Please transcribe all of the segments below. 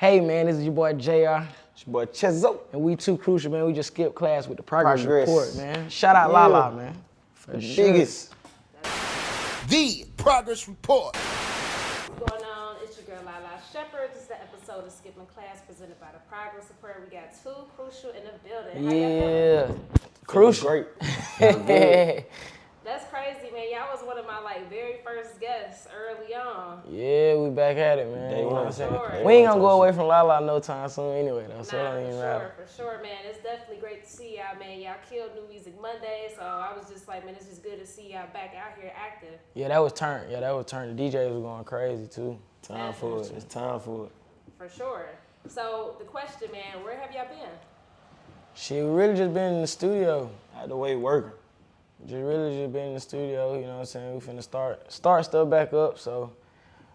Hey man, this is your boy JR. It's your boy Chez. And we too crucial, man. We just skipped class with the progress report, man. Shout out Lala, man. For the biggest. The progress report. What's going on? It's your girl Lala Shepherd. This is the episode of Skipping Class presented by the Progress Report. We got two crucial in the building. Yeah. Crucial. Great. That's crazy, man. Y'all was one of my very first guests early on. Yeah, we back at it, man. Day You know what one. I'm saying? Sure. We ain't gonna go away from Lala no time soon anyway, though. So it Nah, don't even matter. for sure, man. It's definitely great to see y'all, man. Y'all killed New Music Monday, so I was just like, man, it's just good to see y'all back out here active. Yeah, that was turned. The DJs was going crazy too. Time for it. It's time for it. For sure. So the question, man, where have y'all been? Shit, we really just been in the studio. Had the way working. Just been in the studio, you know what I'm saying? We finna start stuff back up, so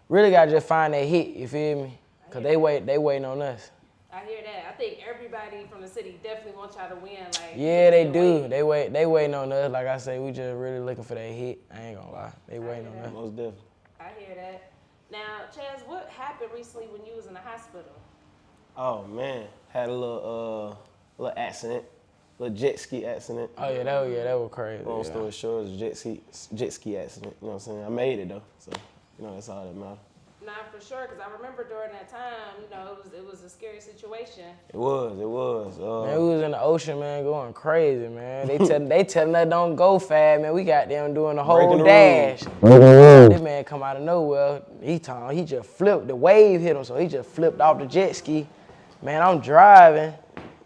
really gotta just find that hit, you feel me? Cause they waiting on us. I hear that. I think everybody from the city definitely wants y'all to win. Yeah, they do. They waiting on us. Like I say, we just really looking for that hit. I ain't gonna lie. They waiting on us. Most definitely. I hear that. Now, Chaz, what happened recently when you was in the hospital? Oh man, had a little accident, little jet ski accident. Oh yeah, that was crazy. Long story short, it was a jet ski accident. You know what I'm saying? I made it though, so that's all that matters. Nah, for sure, because I remember during that time, it was a scary situation. It was. Man, we was in the ocean, man, going crazy, man. They telling us don't go fast, man. We got them doing the whole dash. This man come out of nowhere. He just flipped. The wave hit him, so he just flipped off the jet ski. Man, I'm driving.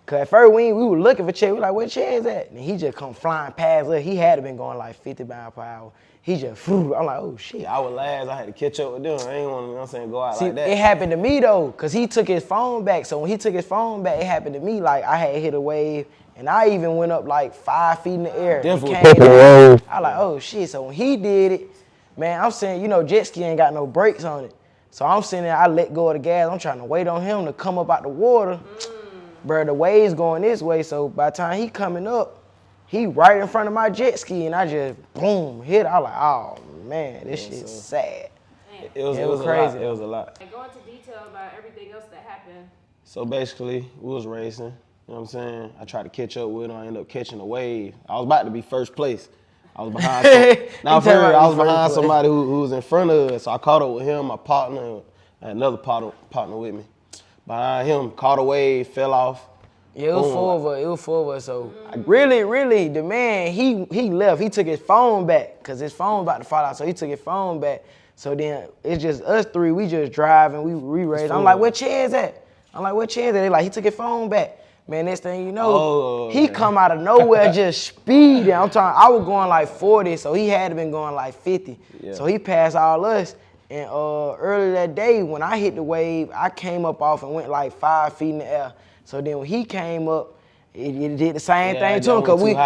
Cause at first we were looking for Chez. We like, where Chez at? And he just come flying past us. He had to been going like 50 miles per hour. He just flew. I'm like, oh shit. I was last. I had to catch up with them. I ain't want to, go out See, like that. it happened to me though, cause he took his phone back. So when he took his phone back, it happened to me. Like I had hit a wave, and I even went up like 5 feet in the air. I like, oh shit. So when he did it, man, I'm saying, jet ski ain't got no brakes on it. So I'm sitting there, I let go of the gas. I'm trying to wait on him to come up out the water. Bro, the wave's going this way, so by the time he coming up, he right in front of my jet ski, and I just, boom, hit it. I was like, oh, man, this shit's sad. It was crazy. It was a lot. Go into detail about everything else that happened. So basically, we was racing, you know what I'm saying? I tried to catch up with him, I ended up catching a wave. I was about to be first place. I was behind somebody who was in front of us, so I caught up with him, my partner, and another partner with me. Behind him, caught a wave, fell off. Yeah, it was four of us. So really, the man, he left. He took his phone back because his phone about to fall out. So he took his phone back. So then it's just us three. We just driving. We raised. I'm like, where Chez at? They like, he took his phone back. Man, next thing you know, he come out of nowhere just speeding. I was going like 40, so he had to been going like 50. Yeah. So he passed all us. And earlier that day, when I hit the wave, I came up off and went like 5 feet in the air. So then when he came up, it did the same thing to him. Cause when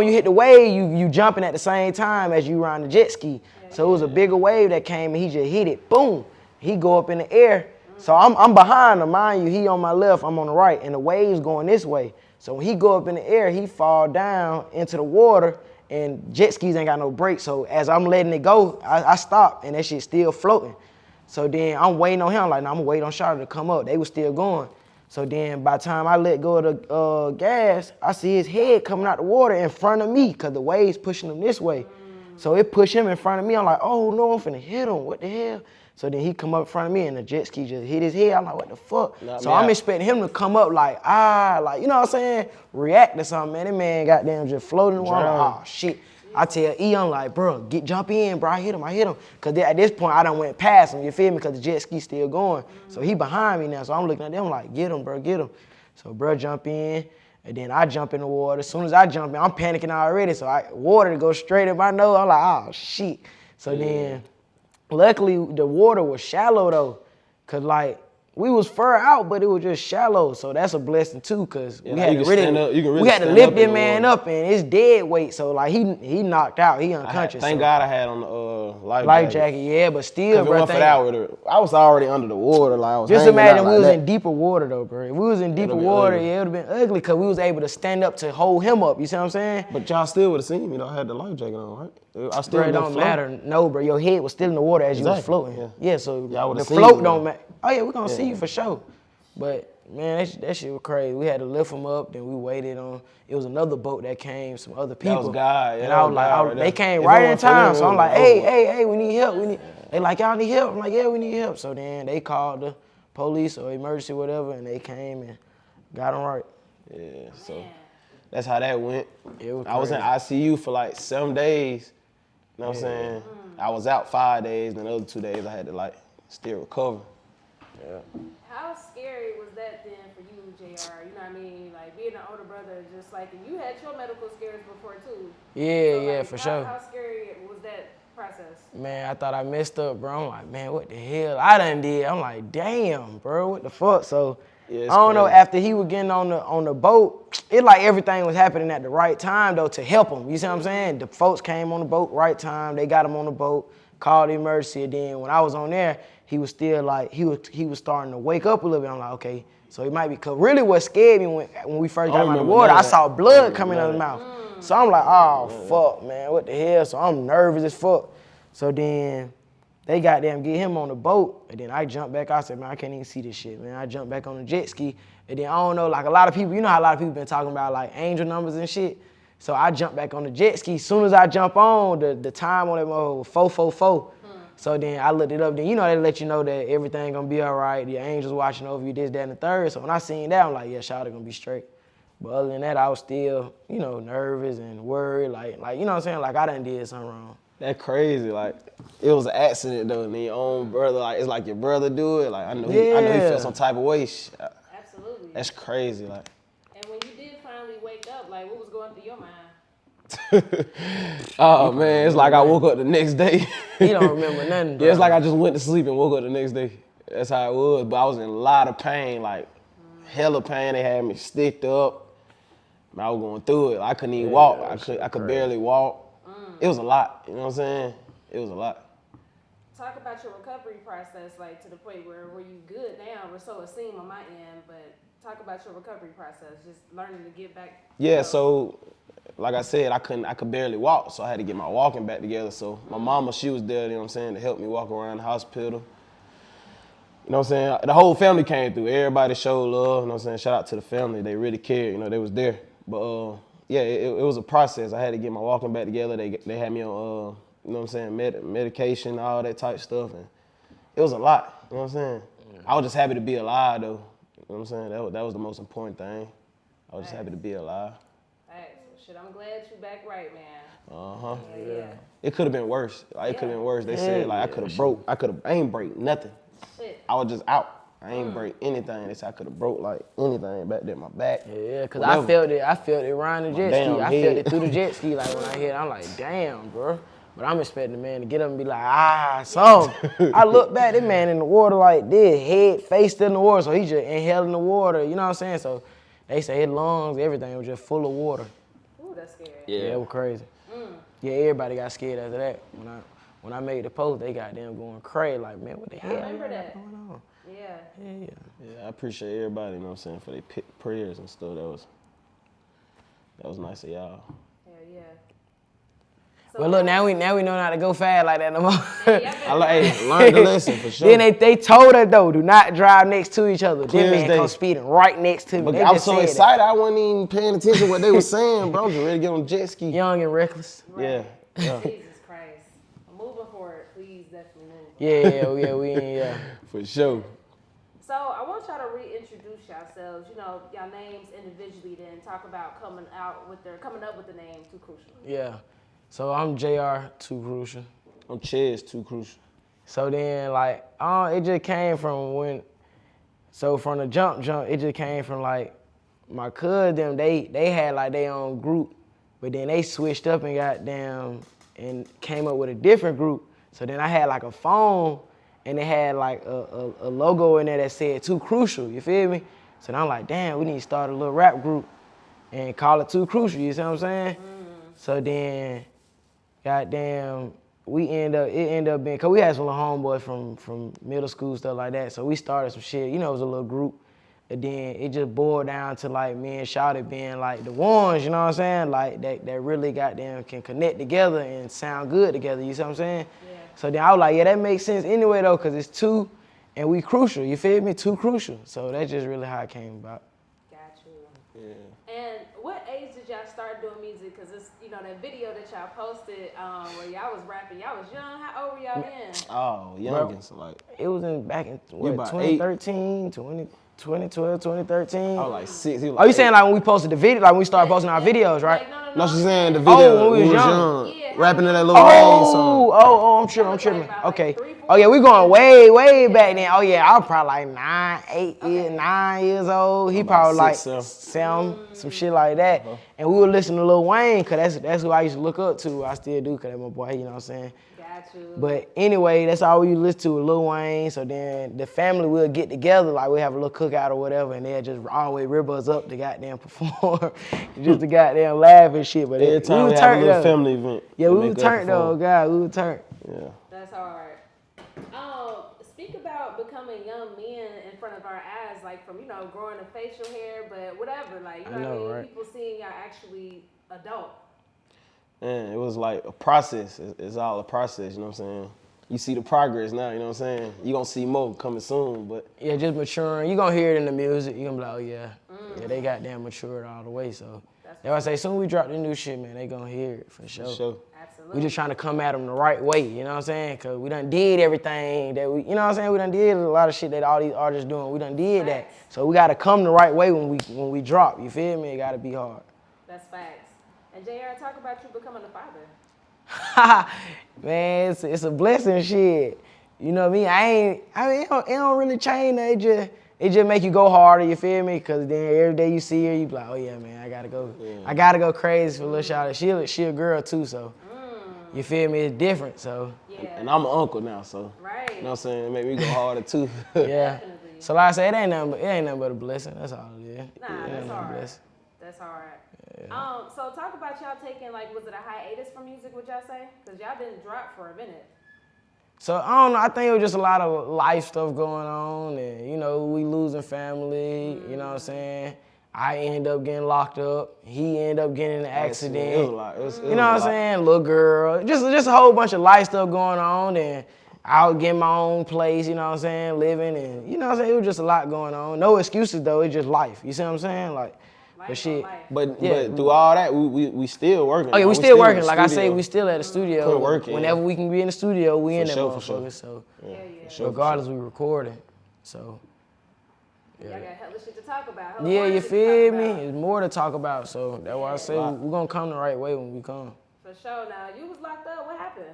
you hit the wave, you jumping at the same time as you ride the jet ski. So it was a bigger wave that came and he just hit it, boom. He go up in the air. So I'm behind him, mind you, he on my left, I'm on the right, and the wave's going this way. So when he go up in the air, he fall down into the water, and jet skis ain't got no brakes. So as I'm letting it go, I stop, and that shit still floating. So then I'm waiting on him, like, nah, I'm waiting on Charlotte to come up. They was still going. So then by the time I let go of the gas, I see his head coming out the water in front of me, because the wave's pushing him this way. So it pushed him in front of me. I'm like, oh no, I'm finna hit him, what the hell? So then he come up in front of me and the jet ski just hit his head. I'm like, what the fuck? So I'm expecting him to come up like, you know what I'm saying? React to something, man. That man goddamn just floating in the water. Like, oh shit. I tell E, I'm like, bro, jump in, bro. I hit him. Cause at this point I done went past him, you feel me? Cause the jet ski still going. So he behind me now. So I'm looking at them like, get him, bro, get him. So bro jump in, and then I jump in the water. As soon as I jump in, I'm panicking already. So water goes straight in my nose. I'm like, oh shit. So then, luckily, the water was shallow though, cause like we was far out, but it was just shallow. So that's a blessing too, cause we had to lift that man up, and it's dead weight. So like he knocked out, he unconscious. Thank God I had on the life jacket. Yeah, but still, bro. I was already under the water, like I was. Just imagine we was in deeper water though, bro. If we was in deeper water, it would have been ugly, cause we was able to stand up to hold him up. You see what I'm saying? But y'all still would have seen me. I had the life jacket on, right? I still it don't matter. No, bro. Your head was still in the water as you was floating. Yeah, so the float don't matter. Oh yeah, we're gonna see you for sure. But man, that shit was crazy. We had to lift him up, then we waited on. It was another boat that came, some other people. That was God. Yeah, and that I was was like, God right they there. came If right it in wasn't for them, time. it So I'm would've like, been over. hey, we need help. They like, y'all need help. I'm like, yeah, we need help. So then they called the police or emergency, whatever, and they came and got him right. Yeah, so that's how that went. It was I was in ICU for like 7 days. You know what I'm saying? I was out 5 days, then the other 2 days I had to like still recover. Yeah. How scary was that then for you, JR? You know what I mean? Like being an older brother, just like, and you had your medical scares before too. Yeah, for sure. How scary was that process? Man, I thought I messed up, bro. I'm like, man, what the hell I done did? I'm like, damn, bro, what the fuck? So Yeah, I it's don't know. crazy. After he was getting on the boat, it like everything was happening at the right time though to help him. You see what I'm saying? The folks came on the boat right time. They got him on the boat, called the emergency. And then when I was on there, he was still like he was starting to wake up a little bit. I'm like, okay, so he might be. Cause really, what scared me when we first got him out of the remember water, none I of that. saw I blood remember coming none out of of the that. mouth. So I'm like, oh fuck, man, what the hell? So I'm nervous as fuck. So then they goddamn get him on the boat, and then I jumped back. I said, man, I can't even see this shit, man. I jumped back on the jet ski, and then I don't know, like a lot of people, you know how a lot of people been talking about like angel numbers and shit. So I jumped back on the jet ski. As soon as I jump on, the time on it was 444. So then I looked it up. Then you know they let you know that everything gonna be all right. The angels watching over you, this, that, and the third. So when I seen that, I'm like, yeah, Shawty gonna be straight. But other than that, I was still, you know, nervous and worried. Like you know what I'm saying? Like I done did something wrong. That crazy, like it was an accident though, and your own brother, like it's like your brother do it. Like I know he felt some type of way. Absolutely. That's crazy, like. And when you did finally wake up, like what was going through your mind? Oh man, it's like I woke up the next day. He don't remember nothing, bro. Yeah, it's like I just went to sleep and woke up the next day. That's how it was. But I was in a lot of pain, like hella pain. They had me sticked up. I was going through it. I couldn't even walk. I could barely walk. It was a lot. You know what I'm saying? It was a lot. Talk about your recovery process, like to the point where you good now, or so it seemed on my end, but talk about your recovery process, just learning to get back. Yeah, so like I said, I could barely walk, so I had to get my walking back together. So my mama, she was there, you know what I'm saying, to help me walk around the hospital. You know what I'm saying? The whole family came through. Everybody showed love, you know what I'm saying? Shout out to the family. They really cared, you know, they was there. But yeah, it was a process. I had to get my walking back together. They had me on, you know what I'm saying, medication, all that type stuff. And it was a lot, you know what I'm saying? I was just happy to be alive, though. You know what I'm saying? That was the most important thing. I was just happy to be alive. Hey, shit, I'm glad you back right, man. Uh-huh. Yeah. It could have been worse. Like, it could have been worse. They said, like, I ain't break nothing. Shit. I was just out. I ain't break anything. They said I could have broke, like, anything back there, my back. Yeah, cause Whatever. I felt it riding the jet damn ski. I head. felt it through the jet ski. Like when I hit, I'm like, damn, bro. But I'm expecting the man to get up and be like, so I look back, that man in the water like this, head, face still in the water, so he just inhaling the water, you know what I'm saying? So they say his lungs, everything was just full of water. Ooh, that's scary. Yeah, it was crazy. Yeah, everybody got scared after that. When I made the post, they got them going crazy, like, man, what the hell? I remember that. Going on? Yeah. Yeah, I appreciate everybody, you know what I'm saying, for their prayers and stuff. That was nice of y'all. Hell yeah. So Well, look, now we know not to go fast like that no more. I learned the lesson for sure. Then they told us though, do not drive next to each other. Clear Then as man day. come speeding right next to me. But They I was just so said excited, I wasn't even paying attention to what they were saying, bro. I was just ready to get on the jet ski. that. Young and reckless. Yeah. Jesus Christ. I'm moving forward. Please definitely move. Yeah. For sure. So I want y'all to reintroduce yourselves. You know, y'all names individually, then talk about coming up with the name Too Crucial. Yeah. So I'm JR, Too Crucial. I'm Chez, Too Crucial. So then like, it just came from from the jump, it just came from like my cousin them, they had like their own group, but then they switched up and got down and came up with a different group. So then I had like a phone and it had like a logo in there that said Too Crucial, you feel me? So then I'm like, damn, we need to start a little rap group and call it Too Crucial, you see what I'm saying? So then, goddamn, it ended up being, cause we had some little homeboys from middle school, stuff like that. So we started some shit, you know, it was a little group. And then it just boiled down to like me and Shawty being like the ones, you know what I'm saying? Like that really goddamn can connect together and sound good together, you see what I'm saying? Yeah. So then I was like, yeah, that makes sense anyway though, cause it's two, and we crucial. You feel me? Too crucial. So that's just really how it came about. Got you. Yeah. And what age did y'all start doing music? Cause it's that video that y'all posted where y'all was rapping. Y'all was young. How old were y'all then? Oh, youngins, like. It was back in about 2013, 2012, 2013. I was like 6. Oh, you saying like when we posted the video, like when we started posting our videos, right? Like, No, she's saying the video. when we was young. Yeah, rapping in that little Wayne song. I'm tripping. Okay. Oh yeah, we going way back then. Oh yeah, I was probably like 9 years old. He About probably like 6, 7, some shit like that. And we would listen to Lil Wayne, cause that's who I used to look up to. I still do, cause that's my boy. You know what I'm saying? Got you. But anyway, that's all we listen to with Lil Wayne. So then the family will get together, like we have a little cookout or whatever, and they'll just always rip us up to goddamn perform, just to goddamn laugh and shit. But Every time we have a little family event. yeah, we would turn though, God, we would turn. Yeah. That's hard. Speak about becoming young men in front of our eyes, like from growing a facial hair, but whatever, like you know what I mean? Right? People seeing y'all actually adult. Man, it was like a process. It's all a process, you know what I'm saying? You see the progress now, you know what I'm saying? You gonna see more coming soon, but. Yeah, just maturing. You gonna hear it in the music. You gonna be like, oh yeah, they goddamn matured all the way. So that's why I say, soon we drop the new shit, man, they gonna hear it for sure. For sure. Absolutely. We just trying to come at them the right way, you know what I'm saying? Cause we done did everything that we, you know what I'm saying? We done did a lot of shit that all these artists doing. We done did that. So we gotta come the right way when we drop. You feel me? It gotta be hard. That's facts. And JR, talk about you becoming a father. Man, it's a blessing, shit. You know what I mean? It don't really change. It just make you go harder. You feel me? Cause then every day you see her, you be like, oh yeah, man, I gotta go. Yeah. I gotta go crazy for little shawty. She a girl too, so you feel me? It's different, so. Yeah. And I'm an uncle now, so. Right. You know what I'm saying? It make me go harder too. Yeah. So like I said, it ain't nothing but a blessing. That's all it is. Nah, that's hard. That's hard. Yeah. So talk about y'all taking, like, was it a hiatus from music, would y'all say? Because y'all didn't drop for a minute. So I don't know, I think it was just a lot of life stuff going on, and we losing family, you know what I'm saying? I end up getting locked up, he end up getting in an accident. It was a lot. You know what I'm saying? Little girl, just a whole bunch of life stuff going on, and I was getting my own place, you know what I'm saying, living, and you know what I'm saying? It was just a lot going on. No excuses though, it's just life, you see what I'm saying? Like, but shit. But through all that, we still working. Oh yeah, we still working. Like I say, we still at the studio. Working. Whenever we can be in the studio, we in that sure, motherfucker. for sure. So regardless, we recording. So y'all got hella shit to talk about. yeah, you feel me? It's more to talk about. So that's why I say we're gonna come the right way when we come. For sure. Now you was locked up. What happened?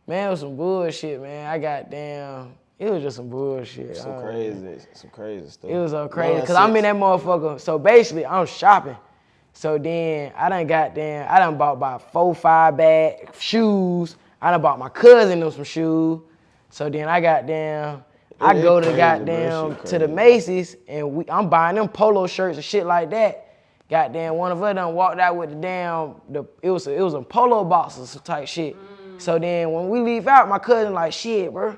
Man, it was some bullshit, man. It was just some bullshit. Some crazy stuff. It was so crazy, because I'm in that motherfucker. So basically, I'm shopping. So then, I done bought about 4, 5 bag shoes. I done bought my cousin them some shoes. So then I go to to the Macy's, and I'm buying them polo shirts and shit like that. Goddamn, one of us done walked out with it was a polo boxes type shit. So then when we leave out, my cousin like, shit, bro.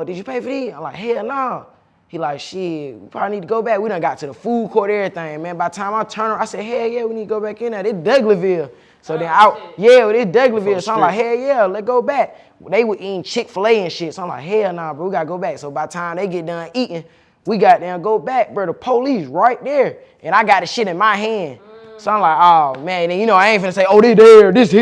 Did you pay for these? I'm like, hell no. He like, shit, we probably need to go back. We done got to the food court, everything, man. By the time I turn around, I said, hell yeah, we need to go back in there. It's Douglasville. So then it's Douglasville. So I'm like, hell yeah, let's go back. They were eating Chick-fil-A and shit. So I'm like, hell nah, bro, we gotta go back. So by the time they get done eating, we got down, go back, bro. The police right there. And I got the shit in my hand. So I'm like, oh man, and I ain't finna say, oh, this there, this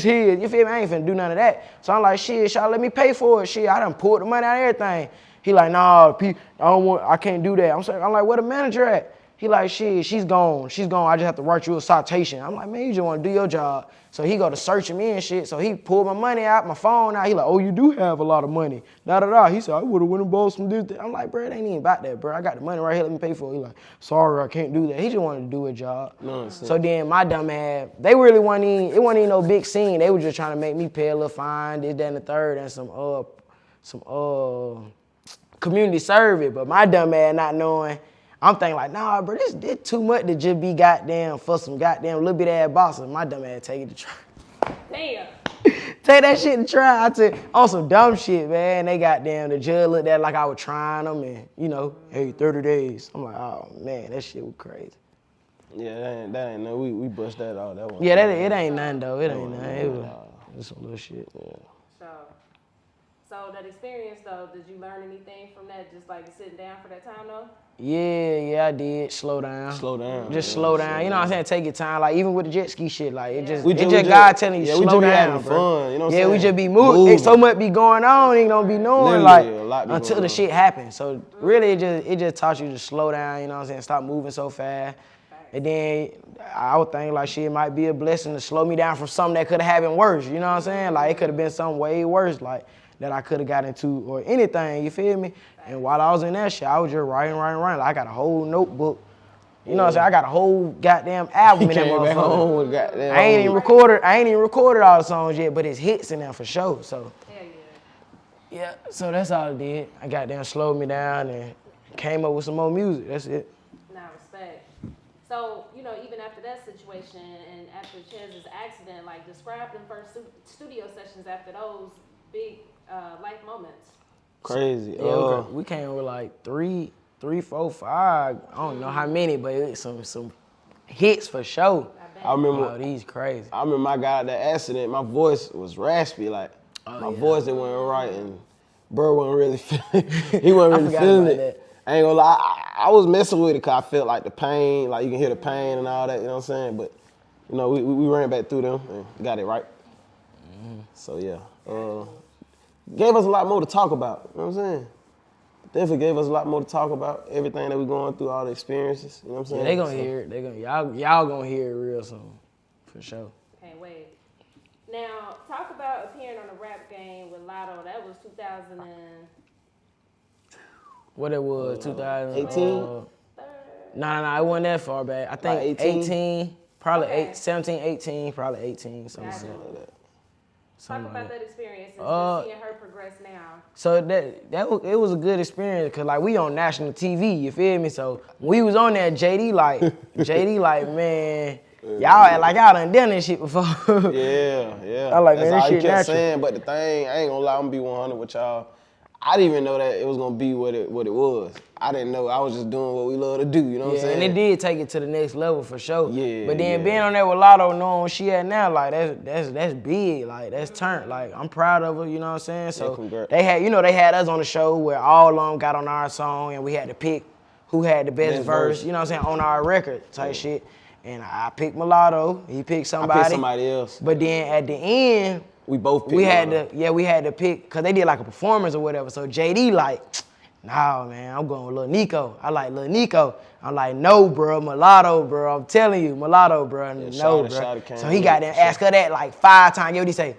here. You feel me? I ain't finna do none of that. So I'm like, shit, y'all let me pay for it. Shit, I done pulled the money out of everything. He like, nah, I can't do that. I'm like, where the manager at? He like, shit, she's gone. I just have to write you a citation. I'm like, man, you just wanna do your job. So he go to searching me and shit. So he pulled my money out, my phone out. He like, oh, you do have a lot of money. He said, I would've went and bought some this. I'm like, bro, it ain't even about that, bro. I got the money right here, let me pay for it. He like, sorry, I can't do that. He just wanted to do a job. So then my dumb ass, it wasn't even no big scene. They were just trying to make me pay a little fine, this, that, and the third, and some community service. But my dumb ass not knowing, I'm thinking like, nah, bro, this too much to just be goddamn for some goddamn little bit ass bosses. My dumb ass take it to try. Damn. Take that shit to try. I took on some dumb shit, man. They goddamn, the judge looked at it like I was trying them and, hey, 30 days. I'm like, oh man, that shit was crazy. Yeah, that ain't no, we bust that out. That one. Yeah, it ain't nothing though. It ain't nothing. It was some little shit. Yeah. So So that experience though, did you learn anything from that? Just like sitting down for that time though? Yeah, I did. Slow down. Slow down. Just slow down. You know what I'm saying? Take your time. Like even with the jet ski shit, like it just We God telling you we slow just be down, having bro. fun. You know what I'm saying? We just be moving. So much be going on, you don't be knowing Literally, a like lot be until going the on. shit happens. So really, it just taught you to slow down. You know what I'm saying? Stop moving so fast. And then I would think like shit might be a blessing to slow me down from something that could have happened worse. You know what I'm saying? Like it could have been something way worse, like that I could have got into or anything. You feel me? And while I was in that shit, I was just writing. Like I got a whole notebook. You know what I'm saying? I got a whole goddamn album in that Came back home motherfucker. with goddamn. I ain't even recorded all the songs yet, but it's hits in there for sure. So Hell yeah. yeah, so that's all it did. I goddamn slowed me down and came up with some more music. That's it. Nah, respect. So, you know, even after that situation and after Chez's accident, like describe them first studio sessions after those big life moments. Crazy. Yeah, we came with like three, 4, 5. I don't know how many, but it was some hits for sure. I remember. Oh, these crazy. I remember I got out that accident. My voice was raspy, like my voice didn't wasn't right, and bro wasn't really feeling. He wasn't really feeling it. That. I ain't gonna lie. I was messing with it because I felt like the pain, like you can hear the pain and all that. You know what I'm saying? But you know, we ran back through them and got it right. So yeah, gave us a lot more to talk about. You know what I'm saying? Definitely gave us a lot more to talk about. Everything that we going through, all the experiences. You know what I'm saying? Yeah, they gonna hear it. Y'all gonna hear it real soon, for sure. Can't wait. Now, talk about appearing on the rap game with Latto. That was 2000 and... What it was, 2018? 18? Nah, it wasn't that far back. I think Like 18, probably Okay. 17, 18, probably 18, something Gotcha. like that. Talk about that experience and just seeing her progress now. So it was a good experience because like we on national TV, you feel me? So when we was on there, JD like man, y'all act like y'all done this shit before. Yeah. I like, That's man, this all you shit kept natural. saying. But the thing, I ain't gonna lie, I'm gonna be 100 with y'all. I didn't even know that it was gonna be what it was. I didn't know. I was just doing what we love to do. You know what I'm saying? And it did take it to the next level for sure. Yeah, But then yeah. being on there with Latto, knowing where she at now, like that's big. Like that's turned. Like I'm proud of her. You know what I'm saying? So congrats. they had us on the show where all of them got on our song and we had to pick who had the best verse. You know what I'm saying? On our record type shit. And I picked Mulatto. He picked somebody. I picked somebody else. But then at the end, We both picked we had Mulatto. we had to pick, cause they did like a performance or whatever. So JD like, nah man, I'm going with Lil Nico. I like Lil Nico. I'm like, no bro, Mulatto bro. I'm telling you, Mulatto bro, no bro. Shawty came So he with got it, there, for ask her that like 5 times. Yo, he say,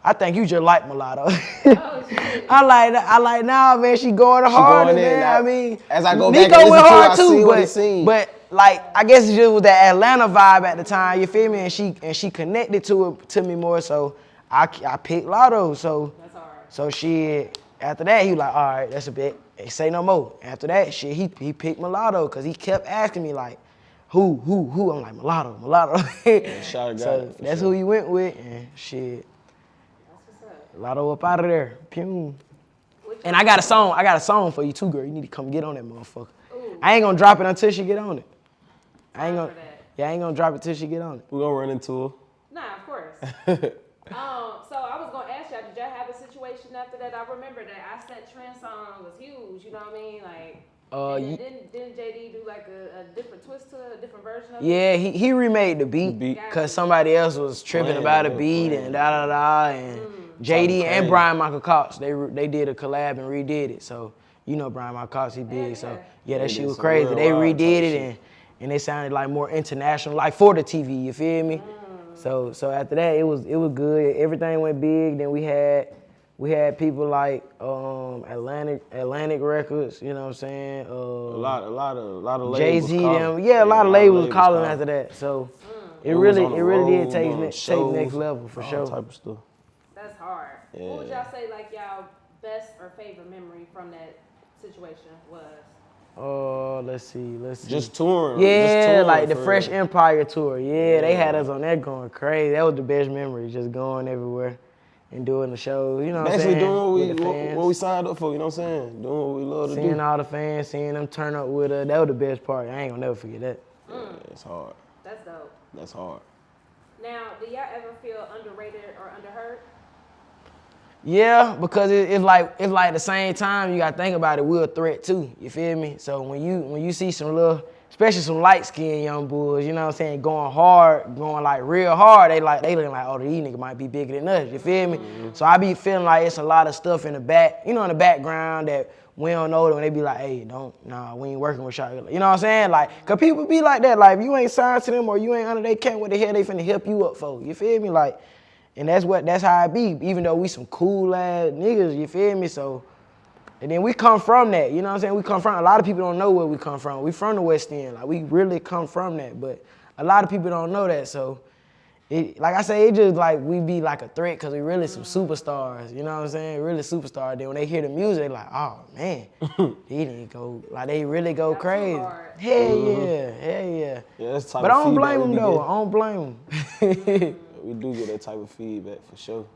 I think you just like Mulatto. I like, nah man, she going hard, going in, man. like, I mean, as I go back Nico and listen went to it, hard I too, see what he seen. but like I guess it just was that Atlanta vibe at the time, you feel me? And she connected to me more, so I picked Latto. So That's hard. so shit. After that, he was like, all right, that's a bit. Say no more. After that, shit, he picked Mulatto because he kept asking me like, who? I'm like Mulatto. Shawty got So it, for that's sure. who he went with, and shit, That's what's up. Latto up out of there. Pew. Which And I got a song for you too, girl. You need to come get on that motherfucker. I ain't gonna drop it until she get on it. I ain't Time gonna. for that. Yeah, I ain't gonna drop it till she get on it. We gonna run into her. Nah, of course. So I was gonna ask y'all, did y'all have a situation after that? I remember that I Set Trend song was huge. You know what I mean? Like, and then didn't JD do like a different twist to it, a different version of it? Yeah, he remade the beat because somebody else was tripping Playing, about a yeah, beat playing. and da da da and JD and crazy. Brian Michael Cox they did a collab and redid it. So you know Brian Michael Cox, he big. Yeah, So yeah. yeah, that They shit did was some crazy. real They wild type redid it shit. and it sounded like more international, like for the TV. You feel me? So after that it was good. Everything went big. Then we had people like Atlantic Records. You know what I'm saying? A lot of labels. Jay-Z, calling. them, a lot of labels calling calling. after that. So it We was really on the did road, take doing next shows, level for all sure. type of stuff. That's hard. What would y'all say like y'all best or favorite memory from that situation was? Let's see. Just touring. Yeah, just touring like the for Fresh real. Empire tour. Yeah, they had us on that going crazy. That was the best memory, just going everywhere and doing the shows. You know what I'm Basically saying? With the doing fans. what we signed up for, you know what I'm saying? Doing what we love to Seeing do. all the fans, seeing them turn up with us. That was the best part. I ain't gonna never forget that. Yeah, it's hard. That's dope. That's hard. Now, do y'all ever feel underrated or underheard? Yeah, because it's like the same time you gotta think about it, we're a threat too. You feel me? So when you see some little, especially some light skinned young boys, you know what I'm saying, going hard, going like real hard, they looking like, oh, these niggas might be bigger than us. You feel me? So I be feeling like it's a lot of stuff in the back, in the background that we don't know. When they be like, hey, we ain't working with y'all. You know what I'm saying? Like, cause people be like that. Like, if you ain't signed to them or you ain't under their camp, what the hell they finna help you up for? You feel me? Like. And that's how it be, even though we some cool ass niggas, you feel me? So, and then we come from that, you know what I'm saying? We come from, a lot of people don't know where we come from. We from the West End, like we really come from that, but a lot of people don't know that. So, like I say, it just like we be like a threat because we really some superstars, you know what I'm saying? Really superstars. Then when they hear the music, like, oh man, they didn't go, like they really go crazy. Hell yeah. Yeah, that's the type but I of don't feedback blame we them be though, getting. I don't blame them. We do get that type of feedback for sure.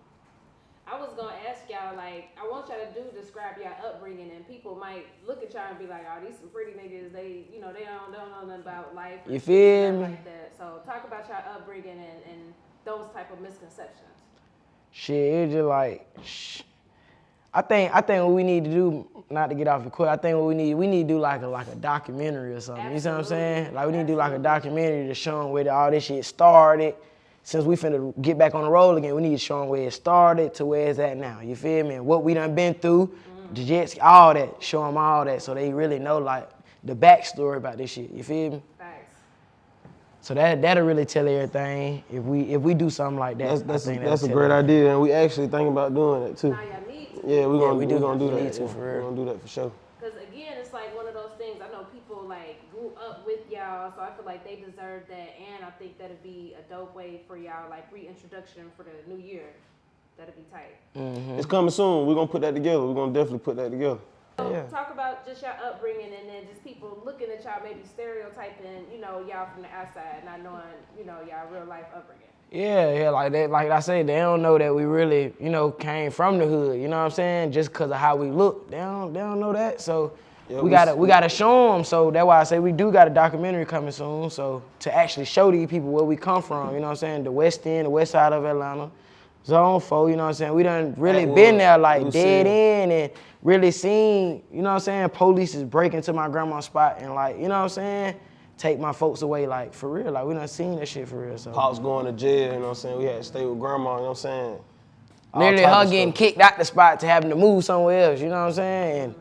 I was gonna ask y'all, like, I want y'all to describe y'all upbringing, and people might look at y'all and be like, "Oh, these some pretty niggas. They don't know nothing about life." You feel me? Like that. So talk about y'all upbringing and those type of misconceptions. Shit, it's just like, I think what we need to do, not to get off the court, I think what we need to do like a documentary or something. You see what I'm saying? Like we need to do like a documentary to show them where all this shit started. Since we finna get back on the road again, we need to show them where it started to where it's at now. You feel me? And what we done been through, the jet ski, all that. Show them all that so they really know like the backstory about this shit. You feel me? Thanks. So that'll really tell everything if we do something like that. That's a great idea, and we actually thinking about doing it too. Now y'all need to. Yeah, we're gonna we do that. need to, for real. We're gonna do that for sure. Because again, it's like one of those things. I know people like grew up with y'all, so I feel like they deserve that, and I think that'd be a dope way for y'all like reintroduction for the new year. That'd be tight. It's coming soon. We're gonna put that together. We're gonna definitely put that together. So Yeah. talk about just your upbringing, and then just people looking at y'all, maybe stereotyping, y'all from the outside, not knowing, y'all real life upbringing. Yeah, like that. Like I say, they don't know that we really, came from the hood. You know what I'm saying? Just because of how we look, they don't know that. So Yeah, we gotta show them. So that's why I say we do got a documentary coming soon. So to actually show these people where we come from. You know what I'm saying? The West End, the West Side of Atlanta, Zone 4. You know what I'm saying? We done really been there, like dead end, and really seen. You know what I'm saying? Police is breaking to my grandma's spot, and like, you know what I'm saying? Take my folks away, like, for real. Like, we done seen that shit for real, so. Pops going to jail, you know what I'm saying? We had to stay with grandma, you know what I'm saying? All Literally type her of getting stuff. kicked out the spot to having to move somewhere else, you know what I'm saying? And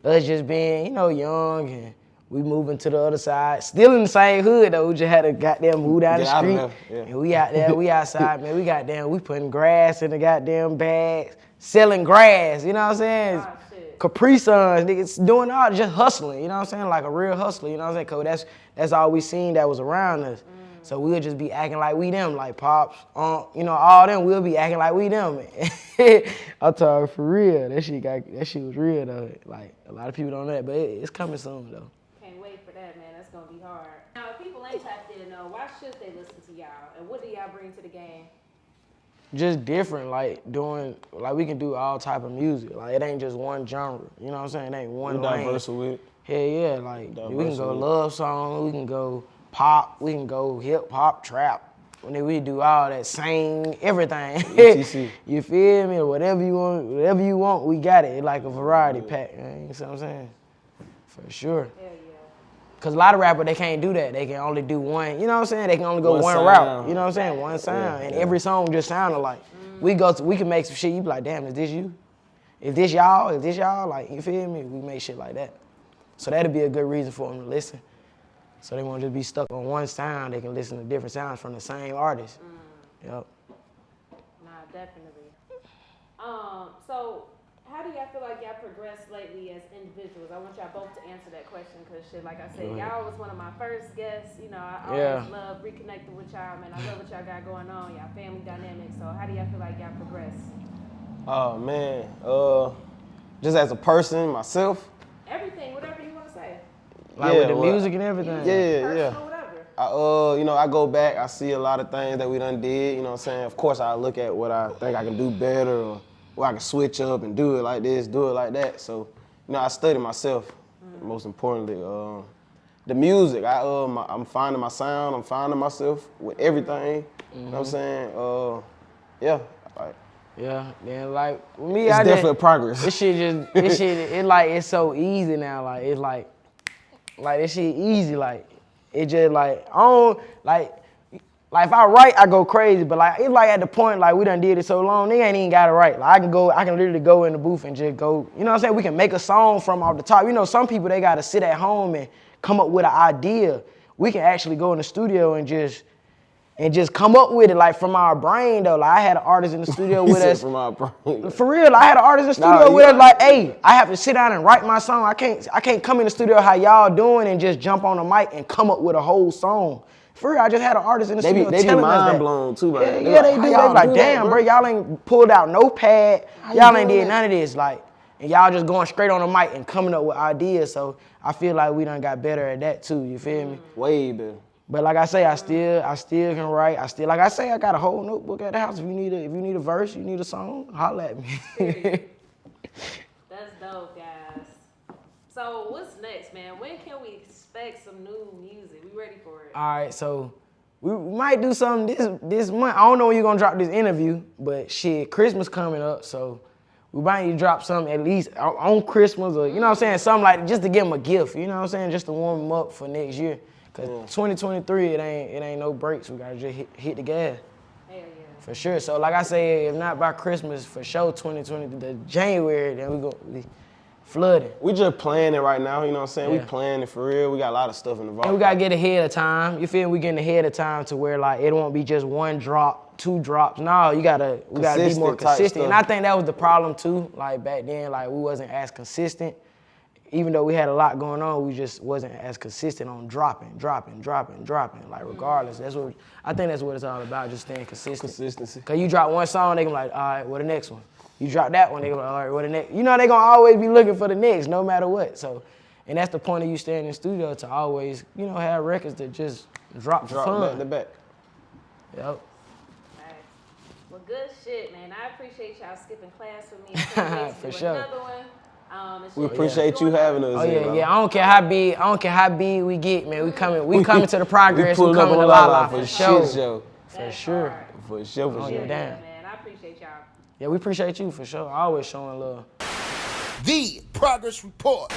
us just being, young, and we moving to the other side. Still in the same hood, though. We just had to goddamn move down the Get out of street. there, yeah. And we out there, we outside, man. We putting grass in the goddamn bags, selling grass, you know what I'm saying? Oh, shit. Capri Suns, niggas doing all, just hustling, you know what I'm saying? Like a real hustler, you know what I'm saying? Cause that's all we seen that was around us. So we'll just be acting like we them, like Pops, all them, we'll be acting like we them. I'm talking for real. That shit was real though. Like a lot of people don't know that, but it's coming soon though. Can't wait for that, man. That's gonna be hard. Now, if people ain't tapped in, why should they listen to y'all? And what do y'all bring to the game? Just different, like we can do all type of music. Like it ain't just one genre, you know what I'm saying? It ain't one We're lane. diverse with it. Hell yeah, like we can go Diversity. love song, we can go pop, we can go hip hop, trap. We do all that, sing, everything. ETC. You feel me? Whatever you want, we got it. It's like a variety pack, man. You see what I'm saying? For sure. Hell yeah. Cause a lot of rappers, they can't do that. They can only do one, you know what I'm saying? They can only go One one sound. route, you know what I'm saying? One sound, and yeah. every song just sound alike. We can make some shit, you be like, damn, is this you? Is this y'all? Like, you feel me? We make shit like that. So that'd be a good reason for them to listen. So they won't just be stuck on one sound. They can listen to different sounds from the same artist. Yep. Nah, definitely. So how do y'all feel like y'all progressed lately as individuals? I want y'all both to answer that question because shit, like I said, y'all was one of my first guests. I always love reconnecting with y'all, man. I love what y'all got going on, y'all family dynamics. So how do y'all feel like y'all progressed? Oh man, just as a person, myself. Everything, whatever you want to say. Like with the music and everything. Yeah. Personal, whatever. I go back, I see a lot of things that we done did, you know what I'm saying? Of course, I look at what I think I can do better or where I can switch up and do it like this, do it like that. So, I study myself, most importantly. The music, I'm finding my sound, I'm finding myself with everything, you know what I'm saying? Yeah, like, Yeah, then like with me, It's definitely progress. This shit, it's so easy now. Like it's like this shit easy. Like it just like I don't like if I write, I go crazy. But like it's like at the point like we done did it so long, nigga ain't even gotta write. Like I can literally go in the booth and just go. You know what I'm saying? We can make a song from off the top. You know, some people they gotta sit at home and come up with an idea. We can actually go in the studio and just come up with it like from our brain though. Like I had an artist in the studio with us. From our brain. For real, I had an artist in the studio with us like, hey, I have to sit down and write my song. I can't come in the studio how y'all doing and just jump on the mic and come up with a whole song. For real, I just had an artist in the studio telling us that. They be mind blown too, bro. Yeah, they do. They be like, damn, bro, y'all ain't pulled out no pad. Y'all ain't did none of this. Like, and y'all just going straight on the mic and coming up with ideas. So I feel like we done got better at that too. You feel me? Way better. But like I say, I still can write. Like I say, I got a whole notebook at the house. If you need a verse, you need a song, holla at me. That's dope, guys. So what's next, man? When can we expect some new music? We ready for it? All right, so we might do something this month. I don't know when you're gonna drop this interview, but shit, Christmas coming up, so we might need to drop something at least on Christmas or, you know what I'm saying, something like just to give them a gift, you know what I'm saying, just to warm them up for next year. Cause 2023, it ain't no breaks. We gotta just hit the gas. Hell yeah. For sure. So like I say, if not by Christmas, for sure 2020, the January, then we flooding. We just planning right now, you know what I'm saying? Yeah. We planning for real. We got a lot of stuff in the vault. And we gotta get ahead of time. You feel me? We getting ahead of time to where like it won't be just one drop, 2 drops. No, we gotta be more consistent. And I think that was the problem too. Like back then, like we wasn't as consistent. Even though we had a lot going on, we just wasn't as consistent on dropping. Like regardless, I think that's what it's all about, just staying consistent. Consistency. Cause you drop one song, they gonna be like, all right, what the next one? You drop that one, they gonna be like, all right, what the next? You know they gonna always be looking for the next, no matter what. So, and that's the point of you staying in the studio, to always, you know, have records that just drop for fun. Back to back. Yep. Right. Well, good shit, man. I appreciate y'all skipping class with me. For sure. Another one. We appreciate you having us. Oh yeah. I don't care how big we get, man. We coming to the progress. We coming to La for sure. For sure. For sure. Oh yeah, damn. Man, I appreciate y'all. Yeah, we appreciate you for sure. Always showing love. The Progress Report.